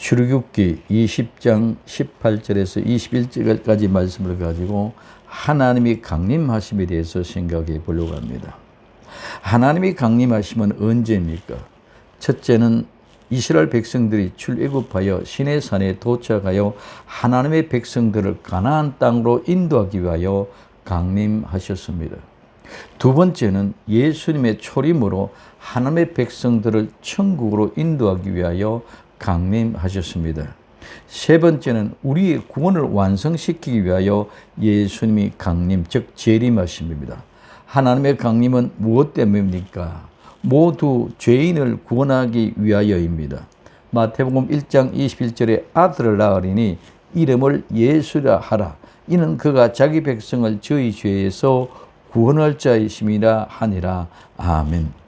출애굽기 20장 18절에서 21절까지 말씀을 가지고 하나님이 강림하심에 대해서 생각해 보려고 합니다. 하나님이 강림하심은 언제입니까? 첫째는 이스라엘 백성들이 출애굽하여 시내산에 도착하여 하나님의 백성들을 가나안 땅으로 인도하기 위하여 강림하셨습니다. 두 번째는 예수님의 초림으로 하나님의 백성들을 천국으로 인도하기 위하여 강림하셨습니다. 세 번째는 우리의 구원을 완성시키기 위하여 예수님이 강림, 즉 재림하심입니다. 하나님의 강림은 무엇 때문입니까? 모두 죄인을 구원하기 위하여입니다. 마태복음 1장 21절에 아들을 낳으리니 이름을 예수라 하라. 이는 그가 자기 백성을 저희 죄에서 구원할 자이심이라 하니라. 아멘.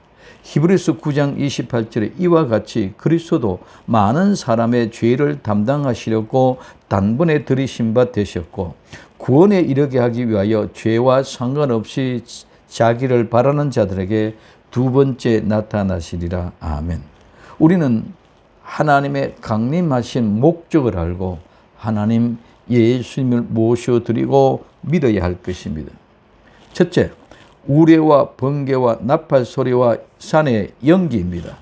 히브리서 9장 28절에 이와 같이 그리스도도 많은 사람의 죄를 담당하시려고 단번에 들이신 바 되셨고 구원에 이르게 하기 위하여 죄와 상관없이 자기를 바라는 자들에게 두 번째 나타나시리라. 아멘. 우리는 하나님의 강림하신 목적을 알고 하나님 예수님을 모셔드리고 믿어야 할 것입니다. 첫째, 우레와 번개와 나팔 소리와 산의 연기입니다.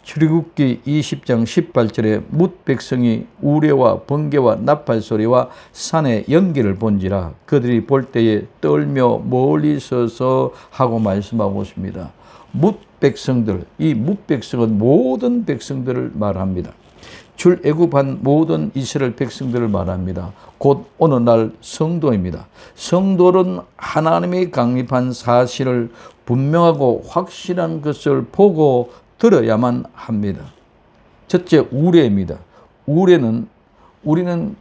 출애굽기 20장 18절에 뭇 백성이 우레와 번개와 나팔 소리와 산의 연기를 본지라 그들이 볼 때에 떨며 멀리 서서 하고 말씀하고 있습니다. 뭇 백성들, 이 뭇 백성은 모든 백성들을 말합니다. 출애굽한 모든 이스라엘 백성들을 말합니다. 곧 어느 날 성도입니다. 성도는 하나님의 강림한 사실을 분명하고 확실한 것을 보고 들어야만 합니다. 첫째, 우레입니다. 우레는 우리는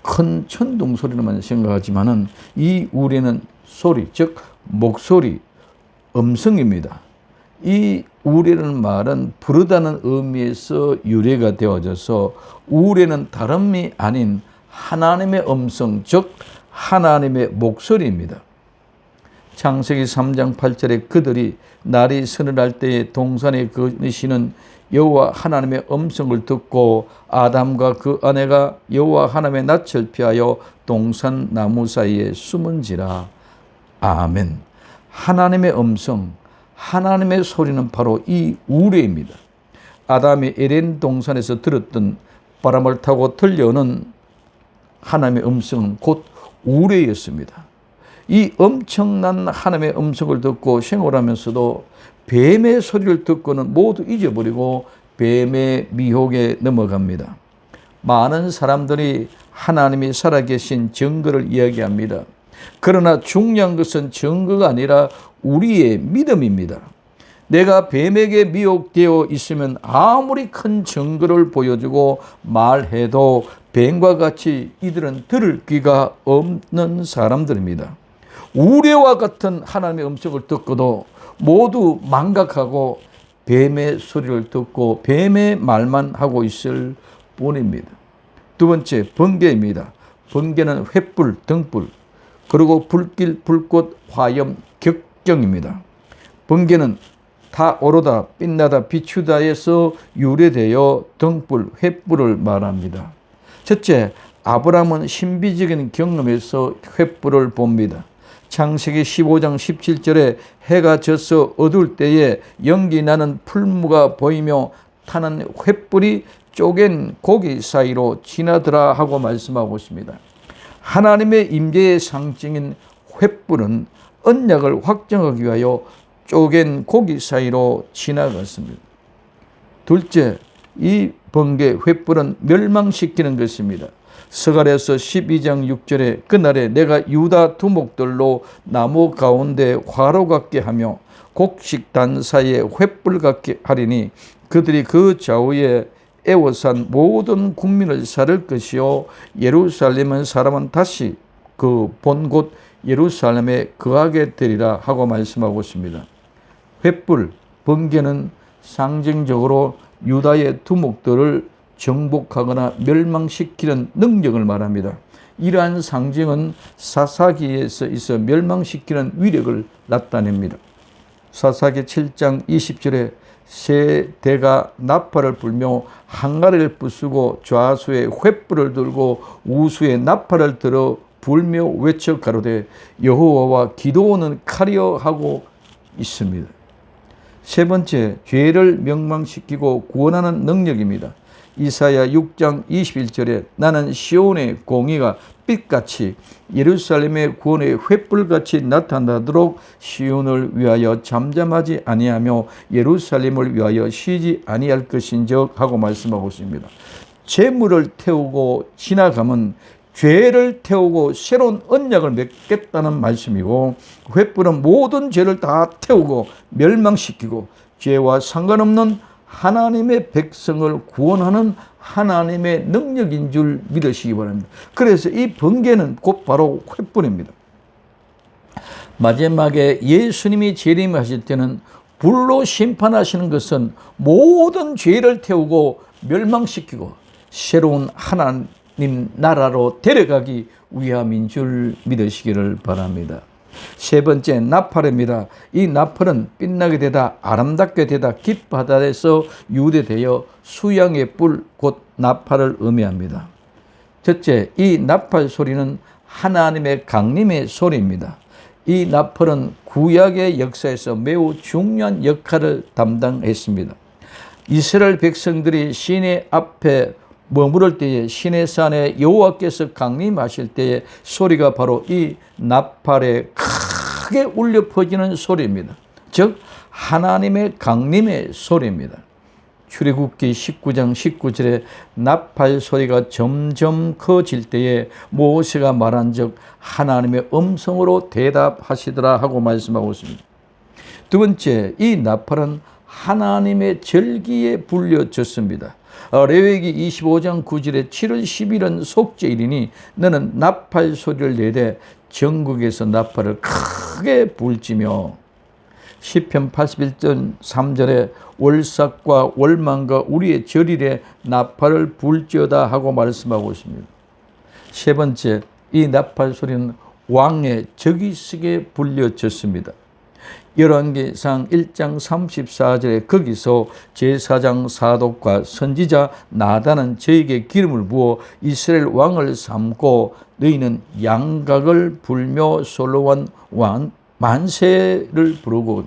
큰 천둥 소리로만 생각하지만은 이 우레는 소리, 즉 목소리, 음성입니다. 이 우레라는 말은 부르다는 의미에서 유래가 되어져서 우레는 다름이 아닌 하나님의 음성, 즉 하나님의 목소리입니다. 창세기 3장 8절에 그들이 날이 서늘할 때에 동산에 거니시는 여호와 하나님의 음성을 듣고 아담과 그 아내가 여호와 하나님의 낯을 피하여 동산 나무 사이에 숨은지라. 아멘. 하나님의 음성, 하나님의 소리는 바로 이 우레입니다. 아담이 에덴 동산에서 들었던 바람을 타고 들려오는 하나님의 음성은 곧 우레였습니다. 이 엄청난 하나님의 음성을 듣고 생활하면서도 뱀의 소리를 듣고는 모두 잊어버리고 뱀의 미혹에 넘어갑니다. 많은 사람들이 하나님이 살아계신 증거를 이야기합니다. 그러나 중요한 것은 증거가 아니라 우리의 믿음입니다. 내가 뱀에게 미혹되어 있으면 아무리 큰 증거를 보여주고 말해도 뱀과 같이 이들은 들을 귀가 없는 사람들입니다. 우레와 같은 하나님의 음성을 듣고도 모두 망각하고 뱀의 소리를 듣고 뱀의 말만 하고 있을 뿐입니다. 두 번째, 번개입니다. 번개는 횃불, 등불, 그리고 불길, 불꽃, 화염, 격경입니다. 번개는 타오르다, 빛나다, 비추다에서 유래되어 등불, 횃불을 말합니다. 첫째, 아브라함은 신비적인 경험에서 횃불을 봅니다. 창세기 15장 17절에 해가 져서 어두울 때에 연기 나는 풀무가 보이며 타는 횃불이 쪼갠 고기 사이로 지나더라 하고 말씀하고 있습니다. 하나님의 임재의 상징인 횃불은 언약을 확정하기 위하여 쪼갠 고기 사이로 지나갔습니다. 둘째, 이 번개 횃불은 멸망시키는 것입니다. 스가랴서 12장 6절에 그날에 내가 유다 두목들로 나무 가운데 화로 같게 하며 곡식단 사이에 횃불 같게 하리니 그들이 그 좌우에 애워싼 모든 국민을 살을 것이요 예루살렘은 사람은 다시 그 본 곳 예루살렘에 거하게 되리라 하고 말씀하고 있습니다. 횃불, 번개는 상징적으로 유다의 두목들을 정복하거나 멸망시키는 능력을 말합니다. 이러한 상징은 사사기에서 있어 멸망시키는 위력을 나타냅니다. 사사기 7장 20절에 세 대가 나팔을 불며 항아리를 부수고 좌수에 횃불을 들고 우수에 나팔을 들어 불며 외쳐 가로되 여호와와 기도하는 칼이여 하고 있습니다. 세 번째, 죄를 멸망시키고 구원하는 능력입니다. 이사야 6장 21절에 나는 시온의 공의가 빛같이 예루살렘의 구원의 횃불같이 나타나도록 시온을 위하여 잠잠하지 아니하며 예루살렘을 위하여 쉬지 아니할 것인즉 하고 말씀하고 있습니다. 재물을 태우고 지나가면 죄를 태우고 새로운 언약을 맺겠다는 말씀이고, 횃불은 모든 죄를 다 태우고 멸망시키고 죄와 상관없는 하나님의 백성을 구원하는 하나님의 능력인 줄 믿으시기 바랍니다. 그래서 이 번개는 곧 바로 횃불입니다. 마지막에 예수님이 재림하실 때는 불로 심판하시는 것은 모든 죄를 태우고 멸망시키고 새로운 하나님 나라로 데려가기 위함인 줄 믿으시기를 바랍니다. 세 번째, 나팔입니다. 이 나팔은 빛나게 되다, 아름답게 되다, 깊바다에서 유래되어 수양의 뿔, 곧 나팔을 의미합니다. 첫째, 이 나팔 소리는 하나님의 강림의 소리입니다. 이 나팔은 구약의 역사에서 매우 중요한 역할을 담당했습니다. 이스라엘 백성들이 시내 앞에 머무를 때에 시내산에 여호와께서 강림하실 때의 소리가 바로 이 나팔에 크게 울려 퍼지는 소리입니다. 즉 하나님의 강림의 소리입니다. 출애굽기 19장 19절에 나팔 소리가 점점 커질 때에 모세가 말한 즉 하나님의 음성으로 대답하시더라 하고 말씀하고 있습니다. 두 번째, 이 나팔은 하나님의 절기에 불려졌습니다. 레위기 25장 9절에 7월 10일은 속죄일이니 너는 나팔 소리를 내되 전국에서 나팔을 크게 불지며, 시편 81편 3절에 월삭과 월망과 우리의 절일에 나팔을 불지어다 하고 말씀하고 있습니다. 세 번째, 이 나팔 소리는 왕의 즉위식에 불려졌습니다. 열왕기상 1장 34절에 거기서 제사장 사독과 선지자 나단은 저에게 기름을 부어 이스라엘 왕을 삼고 너희는 양각을 불며 솔로몬 왕 만세를 부르고,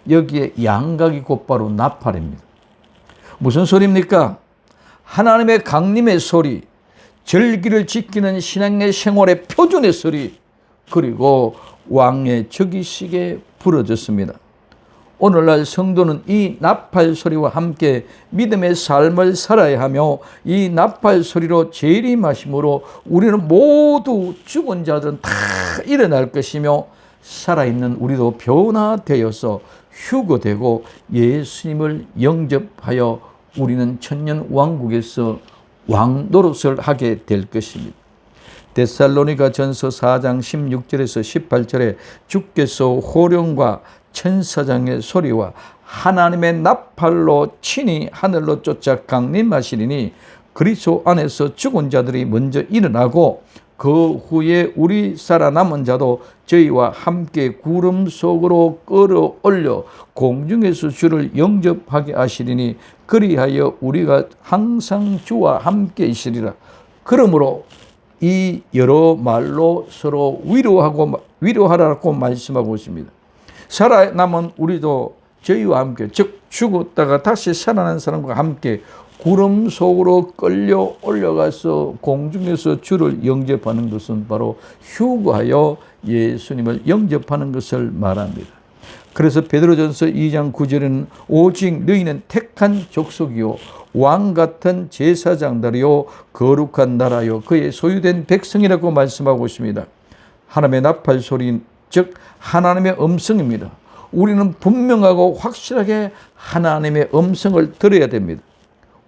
여기에 양각이 곧바로 나팔입니다. 무슨 소리입니까? 하나님의 강림의 소리, 절기를 지키는 신앙의 생활의 표준의 소리, 그리고 왕의 즉위식에 부러졌습니다. 오늘날 성도는 이 나팔 소리와 함께 믿음의 삶을 살아야 하며 이 나팔 소리로 재림하심으로 우리는 모두 죽은 자들은 다 일어날 것이며 살아있는 우리도 변화되어서 휴거되고 예수님을 영접하여 우리는 천년 왕국에서 왕 노릇을 하게 될 것입니다. 데살로니가 전서 4장 16절에서 18절에 주께서 호령과 천사장의 소리와 하나님의 나팔로 친히 하늘로 쫓아 강림하시리니 그리스도 안에서 죽은 자들이 먼저 일어나고 그 후에 우리 살아남은 자도 저희와 함께 구름 속으로 끌어올려 공중에서 주를 영접하게 하시리니 그리하여 우리가 항상 주와 함께 있으리라. 그러므로 이 여러 말로 서로 위로하라고 말씀하고 있습니다. 살아남은 우리도 저희와 함께, 즉 죽었다가 다시 살아난 사람과 함께 구름 속으로 끌려 올라가서 공중에서 주를 영접하는 것은 바로 휴거하여 예수님을 영접하는 것을 말합니다. 그래서 베드로전서 2장 9절에는 오직 너희는 택한 족속이요 왕 같은 제사장들이요 거룩한 나라요 그의 소유된 백성이라고 말씀하고 있습니다. 하나님의 나팔 소리, 즉 하나님의 음성입니다. 우리는 분명하고 확실하게 하나님의 음성을 들어야 됩니다.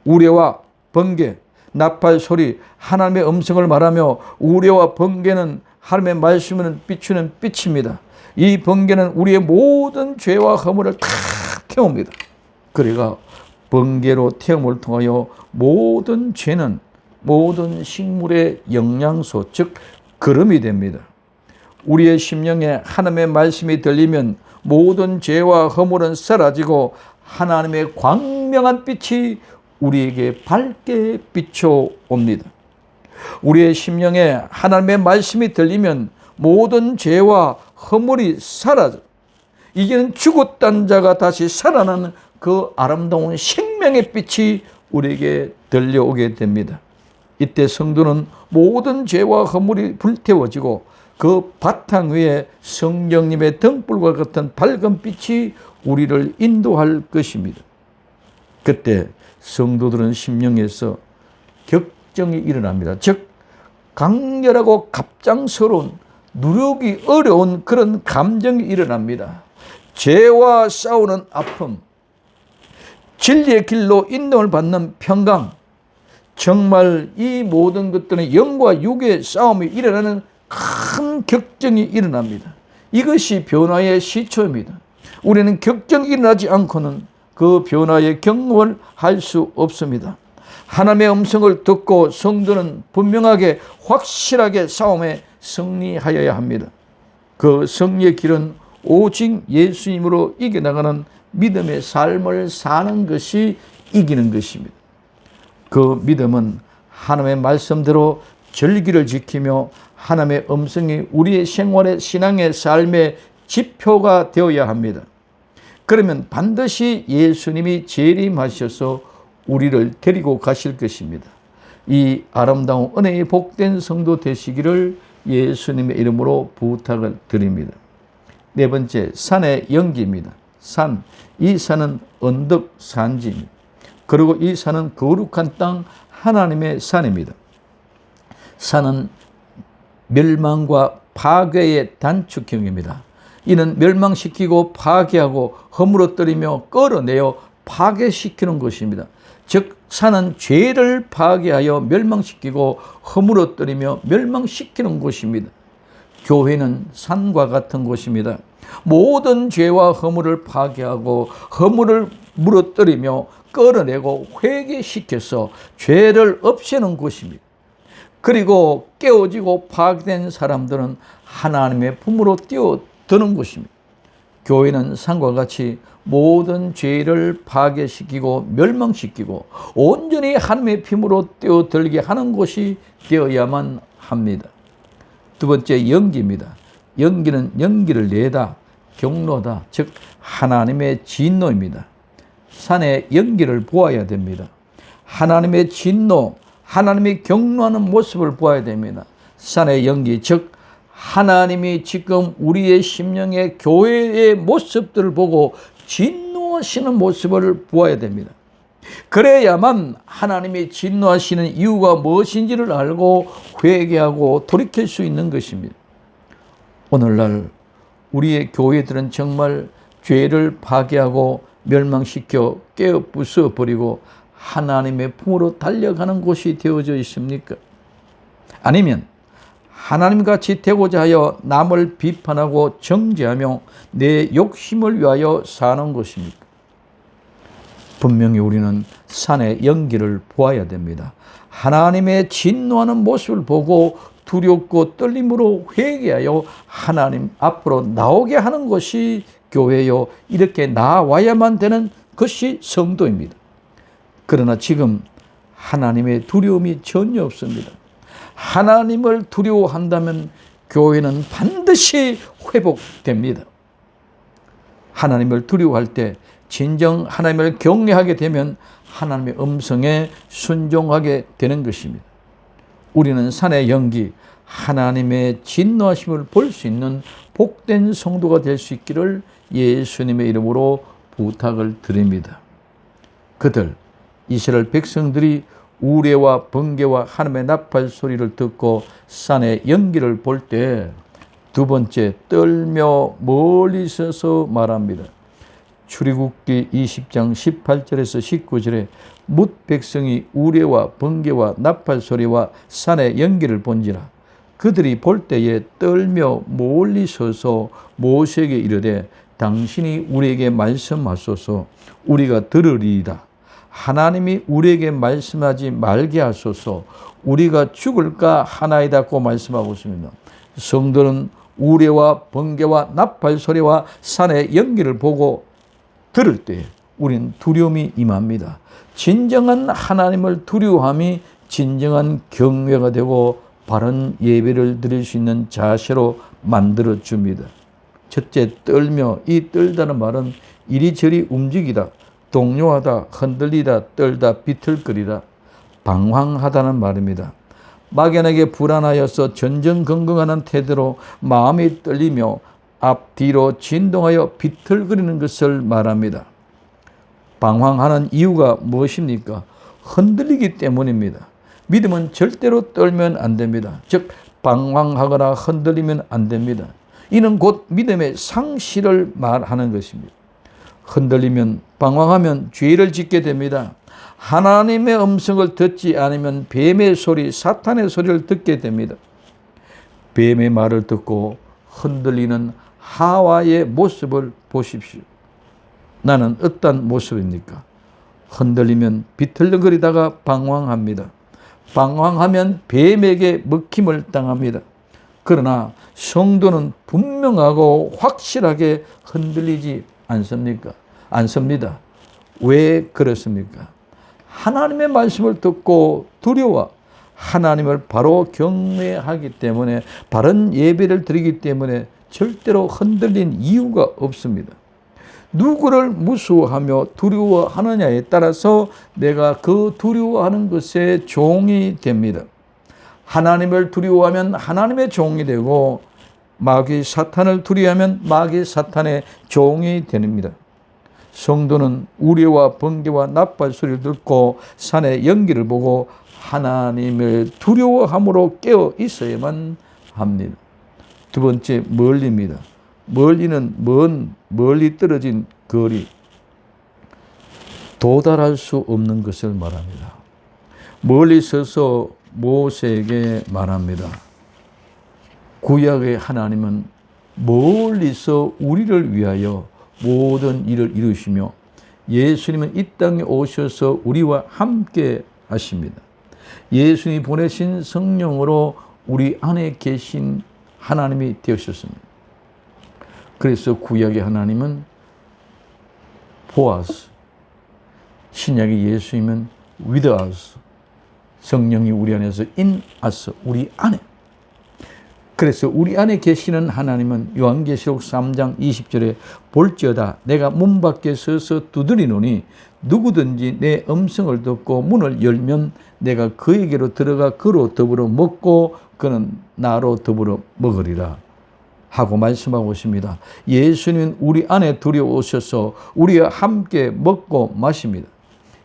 우레와 번개, 나팔 소리, 하나님의 음성을 말하며 우레와 번개는 하나님의 말씀을 비추는 빛입니다. 이 번개는 우리의 모든 죄와 허물을 다 태웁니다. 그래가 번개로 태움을 통하여 모든 죄는 모든 식물의 영양소, 즉 거름이 됩니다. 우리의 심령에 하나님의 말씀이 들리면 모든 죄와 허물은 사라지고 하나님의 광명한 빛이 우리에게 밝게 비춰옵니다. 우리의 심령에 하나님의 말씀이 들리면 모든 죄와 허물이 사라져 이제는 죽었던 자가 다시 살아나는 그 아름다운 생명의 빛이 우리에게 들려오게 됩니다. 이때 성도는 모든 죄와 허물이 불태워지고 그 바탕 위에 성령님의 등불과 같은 밝은 빛이 우리를 인도할 것입니다. 그때 성도들은 심령에서 격정이 일어납니다. 즉 강렬하고 갑작스러운 누르기 어려운 그런 감정이 일어납니다. 죄와 싸우는 아픔, 진리의 길로 인도를 받는 평강, 정말 이 모든 것들은 영과 육의 싸움이 일어나는 큰 격정이 일어납니다. 이것이 변화의 시초입니다. 우리는 격정이 일어나지 않고는 그 변화의 경험을 할 수 없습니다. 하나님의 음성을 듣고 성도는 분명하게 확실하게 싸움에 승리하여야 합니다. 그 승리의 길은 오직 예수님으로 이겨나가는 믿음의 삶을 사는 것이 이기는 것입니다. 그 믿음은 하나님의 말씀대로 절기를 지키며 하나님의 음성이 우리의 생활의 신앙의 삶의 지표가 되어야 합니다. 그러면 반드시 예수님이 재림하셔서 우리를 데리고 가실 것입니다. 이 아름다운 은혜의 복된 성도 되시기를 예수님의 이름으로 부탁을 드립니다. 네 번째, 산의 연기입니다. 산, 이 산은 언덕 산지입니다. 그리고 이 산은 거룩한 땅 하나님의 산입니다. 산은 멸망과 파괴의 단축형입니다. 이는 멸망시키고 파괴하고 허물어뜨리며 끌어내어 파괴시키는 것입니다. 즉 산은 죄를 파괴하여 멸망시키고 허물어뜨리며 멸망시키는 곳입니다. 교회는 산과 같은 곳입니다. 모든 죄와 허물을 파괴하고 허물을 무너뜨리며 끌어내고 회개시켜서 죄를 없애는 곳입니다. 그리고 깨어지고 파괴된 사람들은 하나님의 품으로 뛰어드는 곳입니다. 교회는 산과 같이 모든 죄를 파괴시키고 멸망시키고 온전히 하나님의 품으로 뛰어들게 하는 곳이 되어야만 합니다. 두 번째, 연기입니다. 연기는 연기를 내다, 경로다, 즉 하나님의 진노입니다. 산의 연기를 보아야 됩니다. 하나님의 진노, 하나님이 경노하는 모습을 보아야 됩니다. 산의 연기, 즉 하나님이 지금 우리의 심령의 교회의 모습들을 보고 진노하시는 모습을 보아야 됩니다. 그래야만 하나님이 진노하시는 이유가 무엇인지를 알고 회개하고 돌이킬 수 있는 것입니다. 오늘날 우리의 교회들은 정말 죄를 파괴하고 멸망시켜 깨어 부숴버리고 하나님의 품으로 달려가는 곳이 되어져 있습니까? 아니면 하나님같이 되고자 하여 남을 비판하고 정죄하며 내 욕심을 위하여 사는 것입니까? 분명히 우리는 산의 연기를 보아야 됩니다. 하나님의 진노하는 모습을 보고 두렵고 떨림으로 회개하여 하나님 앞으로 나오게 하는 것이 교회요. 이렇게 나와야만 되는 것이 성도입니다. 그러나 지금 하나님의 두려움이 전혀 없습니다. 하나님을 두려워한다면 교회는 반드시 회복됩니다. 하나님을 두려워할 때 진정 하나님을 경외하게 되면 하나님의 음성에 순종하게 되는 것입니다. 우리는 산의 연기, 하나님의 진노하심을 볼 수 있는 복된 성도가 될 수 있기를 예수님의 이름으로 부탁을 드립니다. 그들, 이스라엘 백성들이 우레와 번개와 하나님의 나팔 소리를 듣고 산의 연기를 볼 때 두 번째, 떨며 멀리 서서 말합니다. 출애굽기 20장 18절에서 19절에 뭇 백성이 우레와 번개와 나팔 소리와 산의 연기를 본지라 그들이 볼 때에 떨며 멀리 서서 모세에게 이르되 당신이 우리에게 말씀하소서 우리가 들으리이다. 하나님이 우리에게 말씀하지 말게 하소서 우리가 죽을까 하나이다고 말씀하고 있습니다. 성도는 우레와 번개와 나팔 소리와 산의 연기를 보고 들을 때 우린 두려움이 임합니다. 진정한 하나님을 두려워함이 진정한 경외가 되고 바른 예배를 드릴 수 있는 자세로 만들어 줍니다. 첫째, 떨며, 이 떨다는 말은 이리저리 움직이다, 동요하다, 흔들리다, 떨다, 비틀거리다, 방황하다는 말입니다. 막연하게 불안하여서 전전긍긍하는 태도로 마음이 떨리며 앞뒤로 진동하여 비틀거리는 것을 말합니다. 방황하는 이유가 무엇입니까? 흔들리기 때문입니다. 믿음은 절대로 떨면 안 됩니다. 즉 방황하거나 흔들리면 안 됩니다. 이는 곧 믿음의 상실을 말하는 것입니다. 흔들리면, 방황하면 죄를 짓게 됩니다. 하나님의 음성을 듣지 않으면 뱀의 소리, 사탄의 소리를 듣게 됩니다. 뱀의 말을 듣고 흔들리는 하와의 모습을 보십시오. 나는 어떤 모습입니까? 흔들리면 비틀거리다가 방황합니다. 방황하면 뱀에게 먹힘을 당합니다. 그러나 성도는 분명하고 확실하게 흔들리지 않습니까? 않습니다. 왜 그렇습니까? 하나님의 말씀을 듣고 두려워 하나님을 바로 경외하기 때문에, 바른 예배를 드리기 때문에 절대로 흔들린 이유가 없습니다. 누구를 무서워하며 두려워하느냐에 따라서 내가 그 두려워하는 것의 종이 됩니다. 하나님을 두려워하면 하나님의 종이 되고, 마귀 사탄을 두려워하면 마귀 사탄의 종이 됩니다. 성도는 우려와 번개와 나팔 소리를 듣고 산의 연기를 보고 하나님을 두려워함으로 깨어 있어야만 합니다. 두 번째, 멀리입니다. 멀리는 멀리 떨어진 거리, 도달할 수 없는 것을 말합니다. 멀리 서서 모세에게 말합니다. 구약의 하나님은 멀리서 우리를 위하여 모든 일을 이루시며 예수님은 이 땅에 오셔서 우리와 함께 하십니다. 예수님이 보내신 성령으로 우리 안에 계신 하나님이 되셨습니다. 그래서 구약의 하나님은 for us, 신약의 예수님은 with us, 성령이 우리 안에서 in us, 우리 안에. 그래서 우리 안에 계시는 하나님은 요한계시록 3장 20절에 볼지어다 내가 문 밖에 서서 두드리노니 누구든지 내 음성을 듣고 문을 열면 내가 그에게로 들어가 그로 더불어 먹고 그는 나로 더불어 먹으리라 하고 말씀하고 있습니다. 예수님은 우리 안에 들여오셔서 우리와 함께 먹고 마십니다.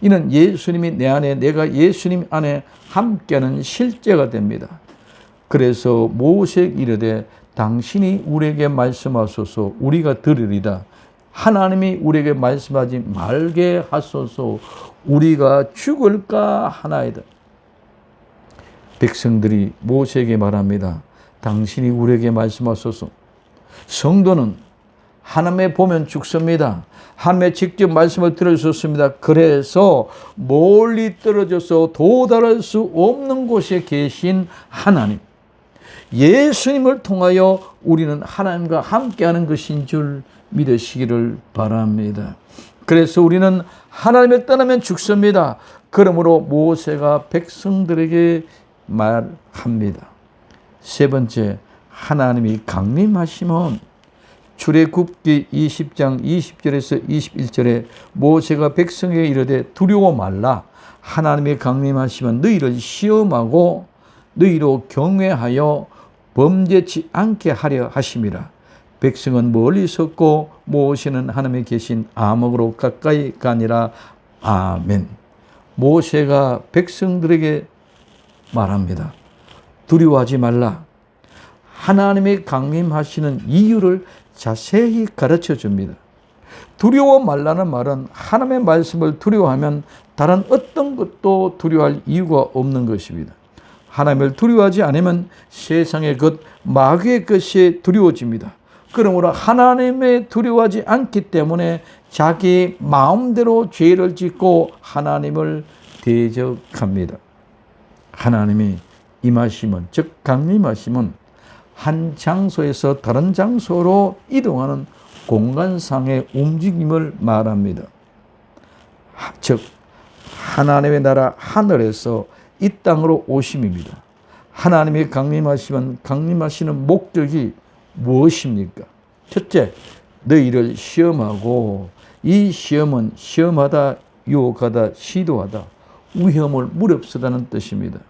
이는 예수님이 내 안에, 내가 예수님 안에 함께하는 실제가 됩니다. 그래서 모세에게 이르되 당신이 우리에게 말씀하소서 우리가 들으리다. 하나님이 우리에게 말씀하지 말게 하소서 우리가 죽을까 하나이다. 백성들이 모세에게 말합니다. 당신이 우리에게 말씀하소서. 성도는 하나님에 보면 죽습니다. 하나님의 직접 말씀을 들어주셨습니다. 그래서 멀리 떨어져서 도달할 수 없는 곳에 계신 하나님, 예수님을 통하여 우리는 하나님과 함께하는 것인 줄 믿으시기를 바랍니다. 그래서 우리는 하나님을 떠나면 죽습니다. 그러므로 모세가 백성들에게 말합니다. 세 번째, 하나님이 강림하시면 출애굽기 20장 20절에서 21절에 모세가 백성에게 이르되 두려워 말라. 하나님이 강림하시면 너희를 시험하고 너희로 경외하여 범죄치 않게 하려 하심이라. 백성은 멀리 섰고 모세는 하나님에 계신 암흑으로 가까이 가니라. 아멘. 모세가 백성들에게 말합니다. 두려워하지 말라. 하나님이 강림하시는 이유를 자세히 가르쳐 줍니다. 두려워 말라는 말은 하나님의 말씀을 두려워하면 다른 어떤 것도 두려워할 이유가 없는 것입니다. 하나님을 두려워하지 않으면 세상의 것, 마귀의 것이 두려워집니다. 그러므로 하나님을 두려워하지 않기 때문에 자기 마음대로 죄를 짓고 하나님을 대적합니다. 하나님이 임하시면, 즉 강림하시면 한 장소에서 다른 장소로 이동하는 공간상의 움직임을 말합니다. 즉 하나님의 나라 하늘에서 이 땅으로 오심입니다. 하나님이 강림하시는 목적이 무엇입니까? 첫째, 너희를 시험하고, 이 시험은 시험하다, 유혹하다, 시도하다, 위험을 무릅쓰다는 뜻입니다.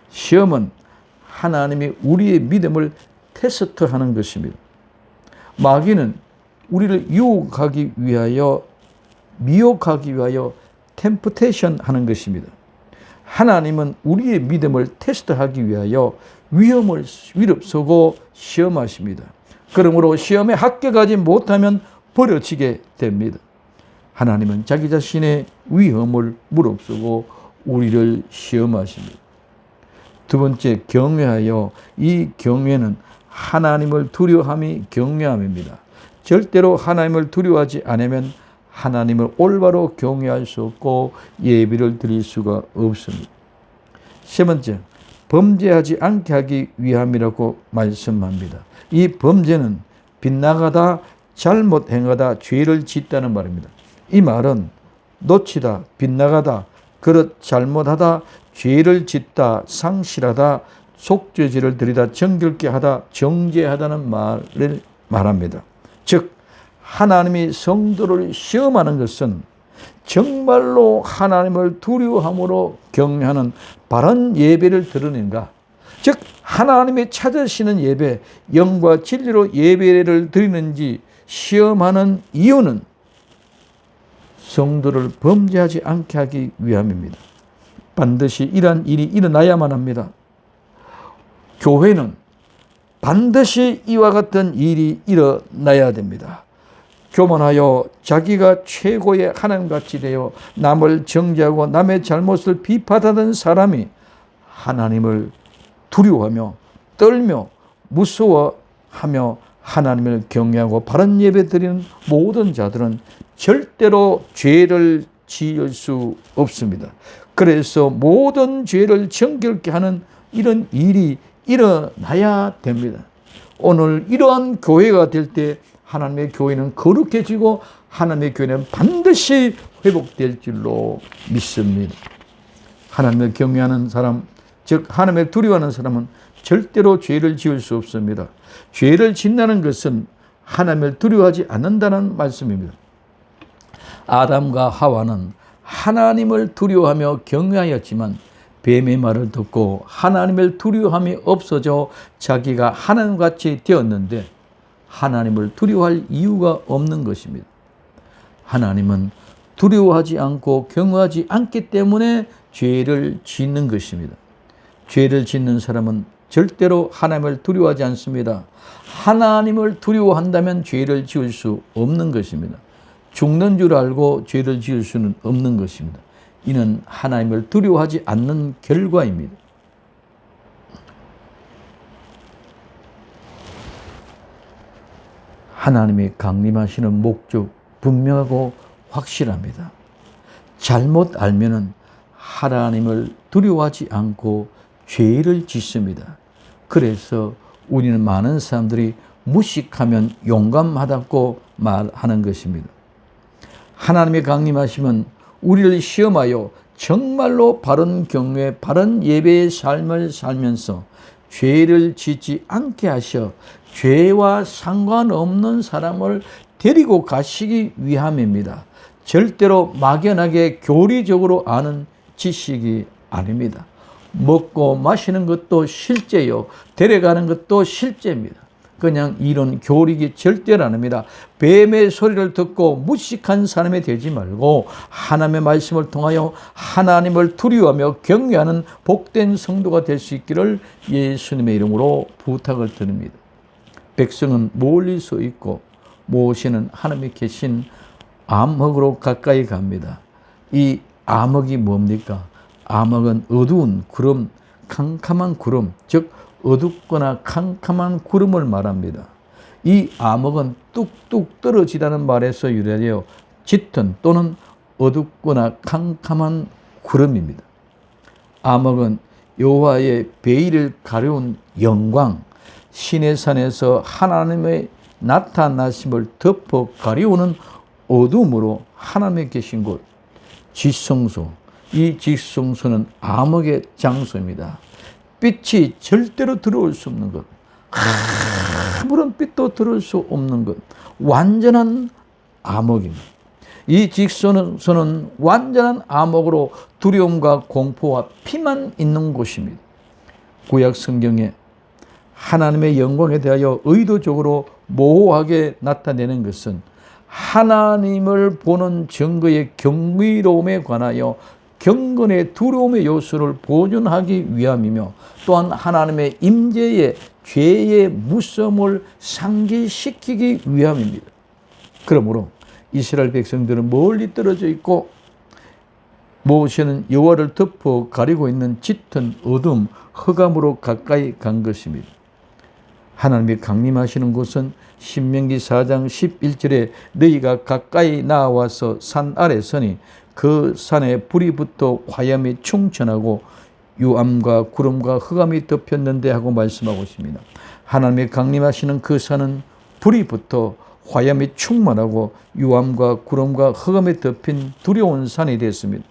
시험은 하나님이 우리의 믿음을 테스트하는 것입니다. 마귀는 우리를 유혹하기 위하여, 미혹하기 위하여 템프테이션 하는 것입니다. 하나님은 우리의 믿음을 테스트하기 위하여 위험을 무릅쓰고 시험하십니다. 그러므로 시험에 합격하지 못하면 버려지게 됩니다. 하나님은 자기 자신의 위험을 무릅쓰고 우리를 시험하십니다. 두 번째, 경외하여. 이 경외는 하나님을 두려워함이 경외함입니다. 절대로 하나님을 두려워하지 않으면 하나님을 올바로 경외할 수 없고 예배를 드릴 수가 없습니다. 세 번째, 범죄하지 않게 하기 위함이라고 말씀합니다. 이 범죄는 빗나가다, 잘못 행하다, 죄를 짓다는 말입니다. 이 말은 놓치다, 빗나가다, 그릇 잘못하다, 죄를 짓다, 상실하다, 속죄제를 드리다, 정결케 하다, 정죄하다는 말을 말합니다. 즉 하나님이 성도를 시험하는 것은 정말로 하나님을 두려워함으로 경외하는 바른 예배를 드리는가, 즉 하나님이 찾으시는 예배, 영과 진리로 예배를 드리는지 시험하는 이유는 성도를 범죄하지 않게 하기 위함입니다. 반드시 이러한 일이 일어나야만 합니다. 교회는 반드시 이와 같은 일이 일어나야 됩니다. 교만하여 자기가 최고의 하나님같이 되어 남을 정죄하고 남의 잘못을 비판하던 사람이 하나님을 두려워하며 떨며 무서워하며 하나님을 경외하고 바른 예배 드리는 모든 자들은 절대로 죄를 지을 수 없습니다. 그래서 모든 죄를 정결케 하는 이런 일이 일어나야 됩니다. 오늘 이러한 교회가 될 때 하나님의 교회는 거룩해지고 하나님의 교회는 반드시 회복될 줄로 믿습니다. 하나님을 경외하는 사람, 즉 하나님을 두려워하는 사람은 절대로 죄를 지을 수 없습니다. 죄를 짓는다는 것은 하나님을 두려워하지 않는다는 말씀입니다. 아담과 하와는 하나님을 두려워하며 경외하였지만 뱀의 말을 듣고 하나님을 두려워함이 없어져 자기가 하나님같이 되었는데 하나님을 두려워할 이유가 없는 것입니다. 하나님은 두려워하지 않고 경외하지 않기 때문에 죄를 짓는 것입니다. 죄를 짓는 사람은 절대로 하나님을 두려워하지 않습니다. 하나님을 두려워한다면 죄를 지을 수 없는 것입니다. 죽는 줄 알고 죄를 지을 수는 없는 것입니다. 이는 하나님을 두려워하지 않는 결과입니다. 하나님이 강림하시는 목적 분명하고 확실합니다. 잘못 알면은 하나님을 두려워하지 않고 죄를 짓습니다. 그래서 우리는 많은 사람들이 무식하면 용감하다고 말하는 것입니다. 하나님의 강림하시면 우리를 시험하여 정말로 바른 경외, 바른 예배의 삶을 살면서 죄를 짓지 않게 하셔 죄와 상관없는 사람을 데리고 가시기 위함입니다. 절대로 막연하게 교리적으로 아는 지식이 아닙니다. 먹고 마시는 것도 실제요, 데려가는 것도 실제입니다. 그냥 이런 교리기 절대로 아닙니다. 뱀의 소리를 듣고 무식한 사람이 되지 말고 하나님의 말씀을 통하여 하나님을 두려워하며 경외하는 복된 성도가 될 수 있기를 예수님의 이름으로 부탁을 드립니다. 백성은 멀리 서 있고 모세는 하나님이 계신 암흑으로 가까이 갑니다. 이 암흑이 뭡니까? 암흑은 어두운 구름, 캄캄한 구름, 즉 어둡거나 캄캄한 구름을 말합니다. 이 암흑은 뚝뚝 떨어지다는 말에서 유래되어 짙은 또는 어둡거나 캄캄한 구름입니다. 암흑은 여호와의 베일을 가려운 영광, 신의 산에서 하나님의 나타나심을 덮어 가려우는 어둠으로 하나님의 계신 곳, 지성소, 이 지성소는 암흑의 장소입니다. 빛이 절대로 들어올 수 없는 것, 아무런 빛도 들어올 수 없는 것, 완전한 암흑입니다. 이 지성소는 완전한 암흑으로 두려움과 공포와 피만 있는 곳입니다. 구약 성경에 하나님의 영광에 대하여 의도적으로 모호하게 나타내는 것은 하나님을 보는 증거의 경이로움에 관하여 경건의 두려움의 요소를 보존하기 위함이며, 또한 하나님의 임재의 죄의 무서움을 상기시키기 위함입니다. 그러므로 이스라엘 백성들은 멀리 떨어져 있고 모세는 여호와를 덮어 가리고 있는 짙은 어둠, 흑암으로 가까이 간 것입니다. 하나님이 강림하시는 곳은 신명기 4장 11절에 너희가 가까이 나와서 산 아래 서니 그 산에 불이 붙어 화염이 충천하고 유암과 구름과 흑암이 덮였는데 하고 말씀하고 있습니다. 하나님이 강림하시는 그 산은 불이 붙어 화염이 충만하고 유암과 구름과 흑암이 덮인 두려운 산이 되었습니다.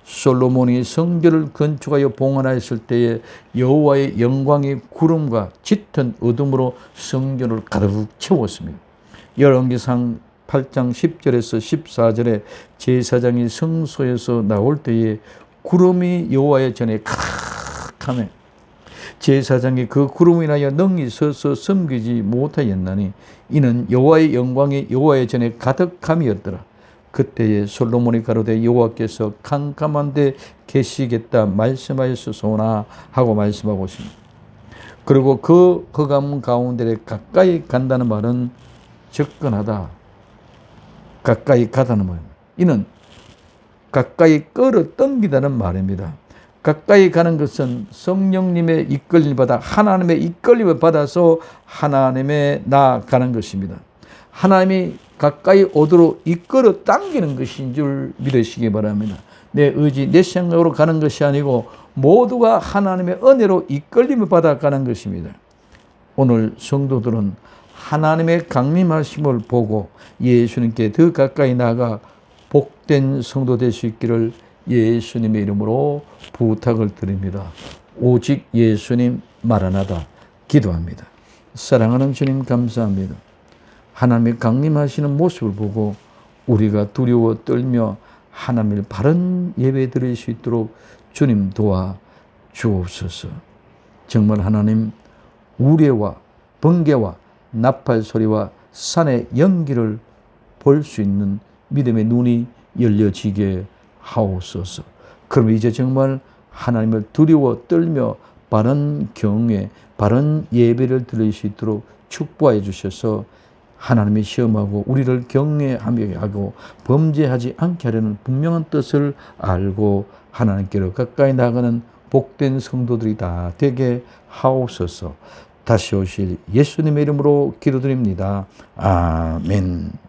솔로몬이 성전을 건축하여 봉헌하였을 때에 여호와의 영광이 구름과 짙은 어둠으로 성전을 가득 채웠습니다. 열왕기상 8장 10절에서 14절에 제사장이 성소에서 나올 때에 구름이 여호와의 전에 가득하며 제사장이 그 구름으로 인하여 능히 서서 섬기지 못하였나니 이는 여호와의 영광이 여호와의 전에 가득함이었더라. 그때에 솔로몬이 가로되 여호와께서 캄캄한 데 계시겠다 말씀하였소서나 하고 말씀하고 있습니다. 그리고 그 흑암 가운데 가까이 간다는 말은 접근하다, 가까이 가다는 말입니다. 이는 가까이 끌어당기다는 말입니다. 가까이 가는 것은 성령님의 이끌림을 받아 하나님의 이끌림을 받아서 하나님의 나아가는 것입니다. 하나님이 가까이 오도록 이끌어 당기는 것인 줄 믿으시기 바랍니다. 내 의지, 내 생각으로 가는 것이 아니고 모두가 하나님의 은혜로 이끌림을 받아 가는 것입니다. 오늘 성도들은 하나님의 강림하심을 보고 예수님께 더 가까이 나아가 복된 성도 될 수 있기를 예수님의 이름으로 부탁을 드립니다. 오직 예수님 마라나다 기도합니다. 사랑하는 주님 감사합니다. 하나님의 강림하시는 모습을 보고 우리가 두려워 떨며 하나님을 바른 예배 드릴 수 있도록 주님 도와 주옵소서. 정말 하나님 우레와 번개와 나팔 소리와 산의 연기를 볼 수 있는 믿음의 눈이 열려지게 하옵소서. 그럼 이제 정말 하나님을 두려워 떨며 바른 경외, 바른 예배를 드릴 수 있도록 축복해 주셔서 하나님의 시험하고 우리를 경외하게 하고 범죄하지 않게 하려는 분명한 뜻을 알고 하나님께로 가까이 나가는 복된 성도들이 다 되게 하옵소서. 다시 오실 예수님의 이름으로 기도드립니다. 아멘.